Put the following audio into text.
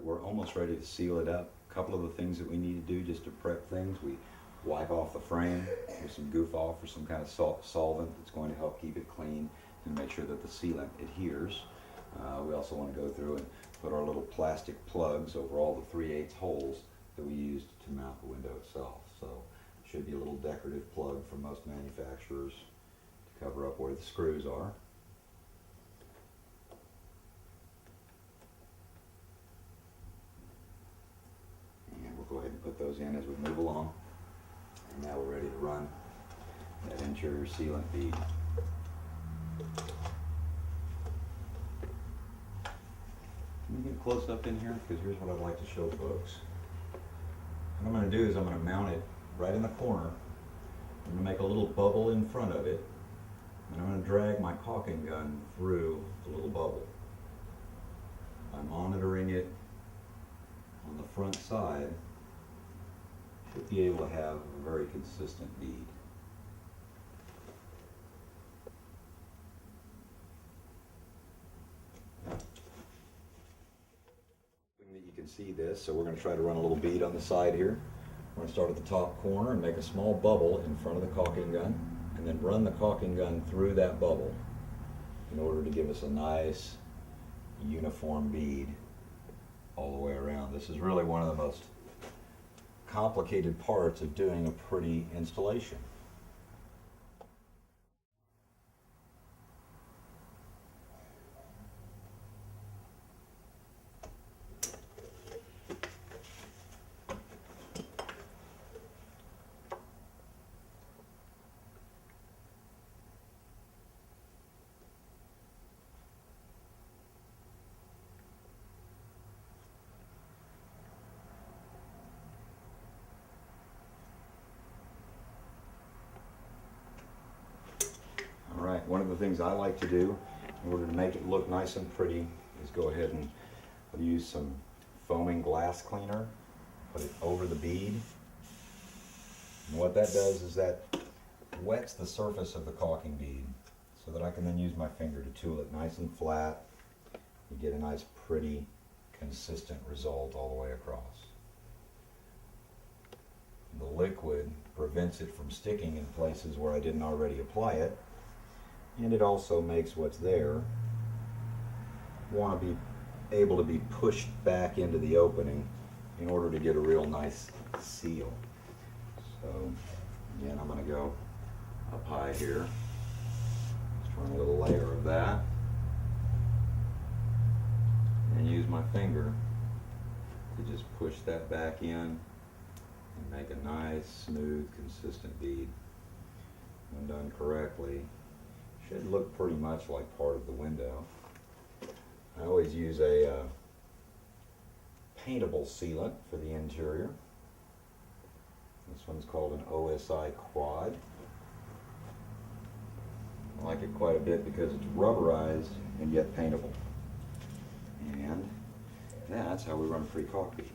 we're almost ready to seal it up. A couple of the things that we need to do just to prep things, we wipe off the frame with some goof off or some kind of solvent that's going to help keep it clean and make sure that the sealant adheres. We also want to go through and put our little plastic plugs over all the 3/8 holes that we used to mount the window itself. So it should be a little decorative plug from most manufacturers to cover up where the screws are. And we'll go ahead and put those in as we move along. And now we're ready to run that interior sealant bead. Can we get close up in here? Because here's what I'd like to show folks. What I'm going to do is I'm going to mount it right in the corner. I'm going to make a little bubble in front of it, and I'm going to drag my caulking gun through the little bubble. I'm monitoring it on the front side. Should be able to have a very consistent bead. You can see this, so we're going to try to run a little bead on the side here. We're going to start at the top corner and make a small bubble in front of the caulking gun, and then run the caulking gun through that bubble in order to give us a nice uniform bead all the way around. This is really one of the most complicated parts of doing a pretty installation. Alright, one of the things I like to do in order to make it look nice and pretty is go ahead and use some foaming glass cleaner, put it over the bead. And what that does is that wets the surface of the caulking bead so that I can then use my finger to tool it nice and flat. You get a nice, pretty, consistent result all the way across. The liquid prevents it from sticking in places where I didn't already apply it. And it also makes what's there want to be able to be pushed back into the opening in order to get a real nice seal. So again, I'm going to go up high here. Just run a little layer of that. And use my finger to just push that back in and make a nice, smooth, consistent bead. When done correctly, should look pretty much like part of the window. I always use a paintable sealant for the interior. This one's called an OSI Quad. I like it quite a bit because it's rubberized and yet paintable. And that's how we run free caulk bead.